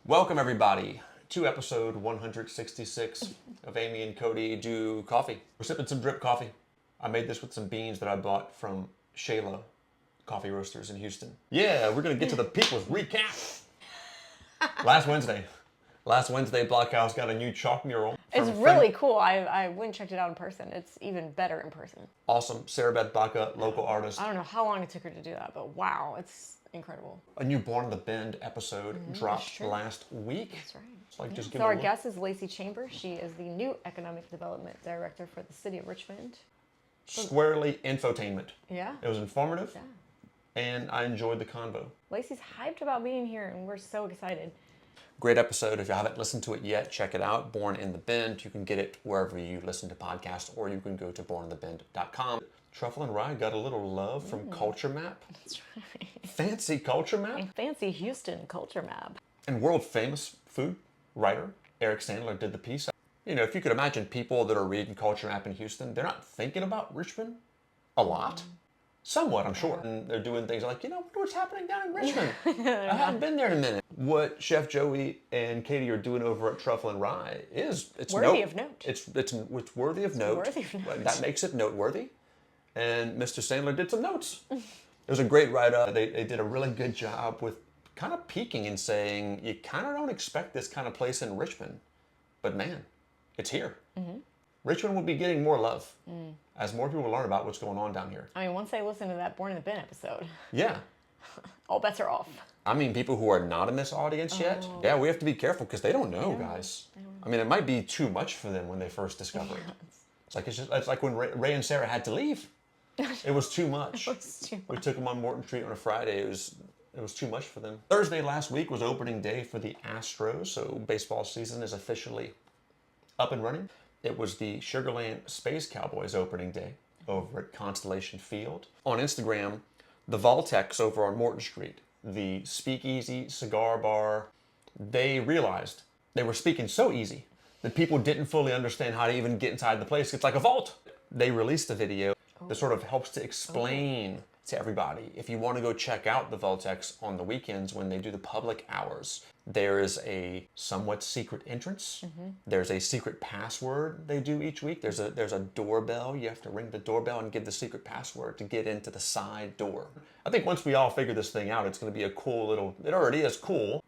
Welcome everybody to episode 166 of Aimee and Cody Do Coffee. We're sipping some drip coffee. I made this with some beans that I bought from Xela Coffee Roasters in Houston. Yeah, we're gonna get to the people's recap. Last Wednesday, Blockhouse got a new chalk mural. It's really cool. I went and checked it out in person. It's even better in person. Awesome. Sarah Beth Baca, local artist. I don't know how long it took her to do that, but wow, it's incredible. A new Born in the Bend episode dropped last week. That's right. It's like just So our guest is Lacey Chambers. She is the new Economic Development Director for the City of Richmond. Squarely infotainment. Yeah. It was informative. Yeah. And I enjoyed the convo. Lacey's hyped about being here, and we're so excited. Great episode. If you haven't listened to it yet, check it out. Born in the Bend. You can get it wherever you listen to podcasts, or you can go to borninthebend.com. Truffle and Rye got a little love from Culture Map. That's right. Fancy Culture Map. Fancy Houston Culture Map. And world famous food writer Eric Sandler did the piece. You know, if you could imagine people that are reading Culture Map in Houston, they're not thinking about Richmond a lot. Somewhat, I'm sure. And they're doing things like, you know, what's happening down in Richmond? I haven't been there in a minute. What Chef Joey and Katie are doing over at Truffle and Rye it's worthy of note. It's worthy of note. Worthy of note. That makes it noteworthy. And Mr. Sandler did some notes. It was a great write-up. They did a really good job with kind of peeking and saying, you kind of don't expect this kind of place in Richmond. But man, it's here. Richmond will be getting more love as more people learn about what's going on down here. I mean, once they listen to that Born in the Bend episode, Yeah. all bets are off. I mean, people who are not in this audience yet, yeah, we have to be careful because they don't know, guys. I mean, it might be too much for them when they first discover it. It's like when Ray and Sarah had to leave. It was too much. We took them on Morton Street on a Friday. It was too much for them. Thursday last week was opening day for the Astros, so baseball season is officially up and running. It was the Sugarland Space Cowboys opening day over at Constellation Field. On Instagram, the VaulTX over on Morton Street, the Speakeasy Cigar Bar, they realized they were speaking so easy that people didn't fully understand how to even get inside the place. It's like a vault. They released a video that sort of helps to explain to everybody. If you want to go check out the VaulTX on the weekends when they do the public hours, there is a somewhat secret entrance. There's a secret password they do each week. There's a doorbell. You have to ring the doorbell and give the secret password to get into the side door. I think once we all figure this thing out, it's going to be a cool little, it already is cool.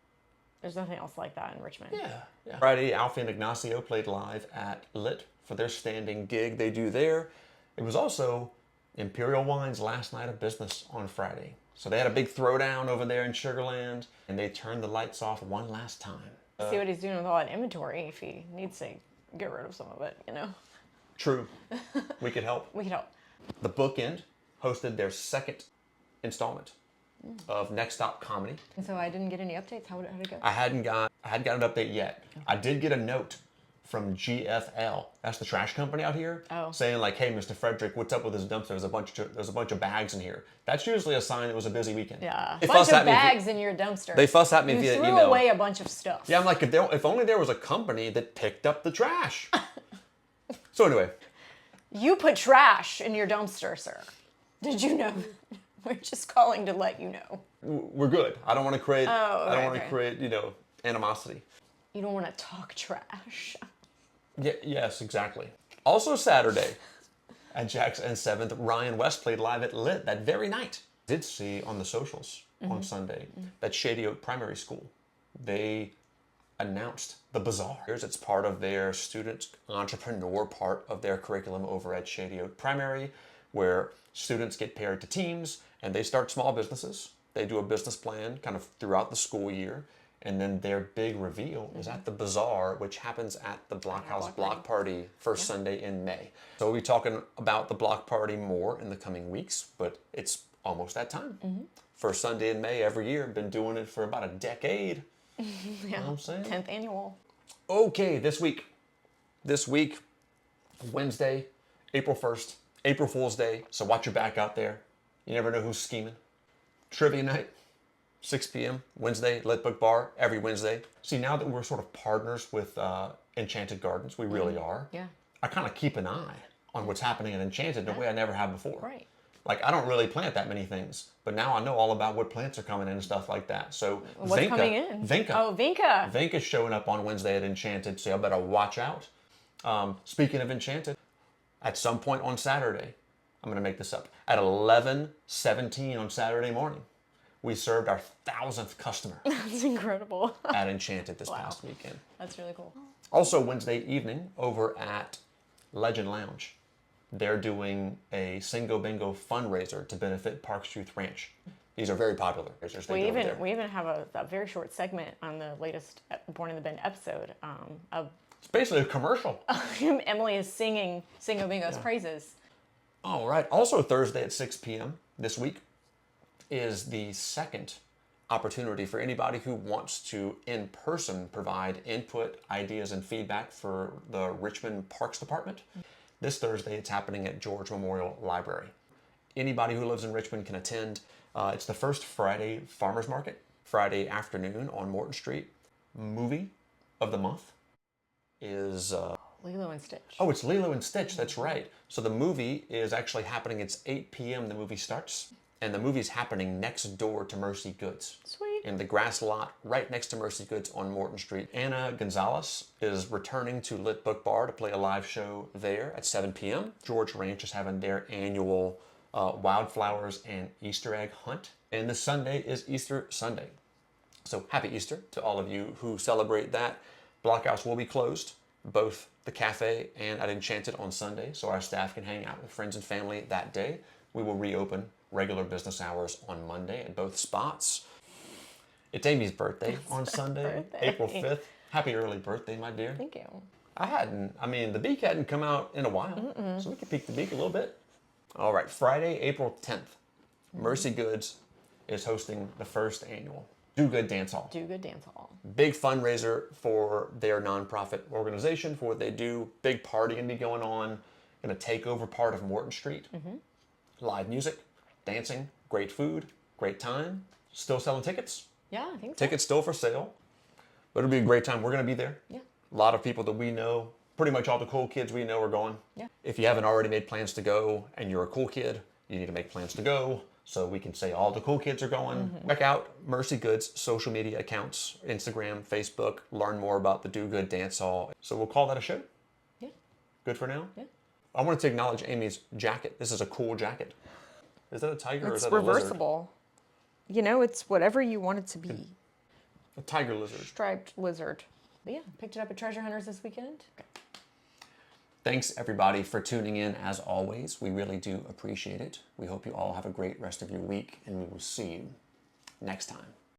There's nothing else like that in Richmond. Yeah. Friday, Alfie and Ignacio played live at Lit for their standing gig they do there. It was also Imperial Wine's last night of business on Friday. So they had a big throwdown over there in Sugarland, and they turned the lights off one last time. See what he's doing with all that inventory if he needs to get rid of some of it, you know? True. We could help. We could help. The Bookend hosted their second installment of Next Stop Comedy. And so I didn't get any updates. How did it go? I hadn't got an update yet. Okay. I did get a note from GFL. That's the trash company out here. Saying like, hey, Mr. Frederick, what's up with this dumpster? There's a bunch of bags in here. That's usually a sign it was a busy weekend. Yeah. A bunch of bags in your dumpster. They fuss at me via email. You threw away a bunch of stuff. Yeah, I'm like, if only there was a company that picked up the trash. So anyway. You put trash in your dumpster, sir. Did you know? We're just calling to let you know. We're good. I don't want to create, create, animosity. You don't want to talk trash. Yeah, yes, exactly. Also Saturday, at Jack's N7th, Ryan West played live at Lit that very night. Did see on the socials on Sunday that Shady Oak Primary School, they announced the bazaar. It's part of their student entrepreneur part of their curriculum over at Shady Oak Primary, where students get paired to teams and they start small businesses. They do a business plan kind of throughout the school year. And then their big reveal is at the bazaar, which happens at the Blockhouse Block Party first Sunday in May. So we'll be talking about the block party more in the coming weeks, but it's almost that time. First Sunday in May every year. Been doing it for about a decade. Yeah. You know what I'm saying? 10th annual. Okay, this week, Wednesday, April 1st, April Fool's Day. So watch your back out there. You never know who's scheming. Trivia night. 6 p.m. Wednesday, Lit Book Bar, every Wednesday. See, now that we're sort of partners with Enchanted Gardens, we really are. Yeah. I kind of keep an eye on what's happening at Enchanted in a way I never have before. Right. Like, I don't really plant that many things, but now I know all about what plants are coming in and stuff like that. So What's coming in? Vinca. Oh, Vinca. Vinca's showing up on Wednesday at Enchanted, so y'all better watch out. Speaking of Enchanted, at some point on Saturday, I'm going to make this up, at 11:17 on Saturday morning, we served our 1,000th customer That's incredible. at Enchanted this past weekend. That's really cool. Also, Wednesday evening over at Legend Lounge, they're doing a Singo Bingo fundraiser to benefit Park Street Ranch. These are very popular. We even have a very short segment on the latest Born in the Bend episode of It's basically a commercial. Emily is singing Singo Bingo's praises. All right. Also, Thursday at 6 p.m. this week is the second opportunity for anybody who wants to, in person, provide input, ideas, and feedback for the Richmond Parks Department. This Thursday, it's happening at George Memorial Library. Anybody who lives in Richmond can attend. It's the first Friday farmers market, Friday afternoon on Morton Street. Movie of the month is... Lilo and Stitch. Oh, it's Lilo and Stitch, that's right. So the movie is actually happening, it's 8 p.m. the movie starts. And the movie's happening next door to Mercy Goods. Sweet. In the grass lot right next to Mercy Goods on Morton Street. Anna Gonzalez is returning to Lit Book Bar to play a live show there at 7 p.m. George Ranch is having their annual wildflowers and Easter egg hunt. And this Sunday is Easter Sunday. So happy Easter to all of you who celebrate that. Blockhouse will be closed, both the cafe and at Enchanted on Sunday, so our staff can hang out with friends and family that day. We will reopen regular business hours on Monday at both spots. It's Amy's birthday on Sunday, April 5th. Happy early birthday, my dear. Thank you. The beak hadn't come out in a while, so we can peek the beak a little bit. All right, Friday, April 10th, Mercy Goods is hosting the first annual Do Good Dance Hall. Do Good Dance Hall. Big fundraiser for their nonprofit organization, for what they do. Big party gonna be going on. Gonna take over part of Morton Street. Live music, dancing, great food, great time. Still selling tickets. Yeah, I think so. Tickets still for sale. But it'll be a great time. We're gonna be there. Yeah. A lot of people that we know, pretty much all the cool kids we know are going. Yeah. If you haven't already made plans to go and you're a cool kid, you need to make plans to go. So we can say all the cool kids are going. Check out Mercy Goods social media accounts, Instagram, Facebook, learn more about the Do Good Dance Hall. So we'll call that a show? Yeah. Good for now? Yeah. I wanted to acknowledge Amy's jacket. This is a cool jacket. Is that a tiger or is It's that a lizard? reversible. You know, it's whatever you want it to be. A tiger lizard. Striped lizard. But yeah, picked it up at Treasure Hunters this weekend. Okay. Thanks, everybody, for tuning in, as always. We really do appreciate it. We hope you all have a great rest of your week, and we will see you next time.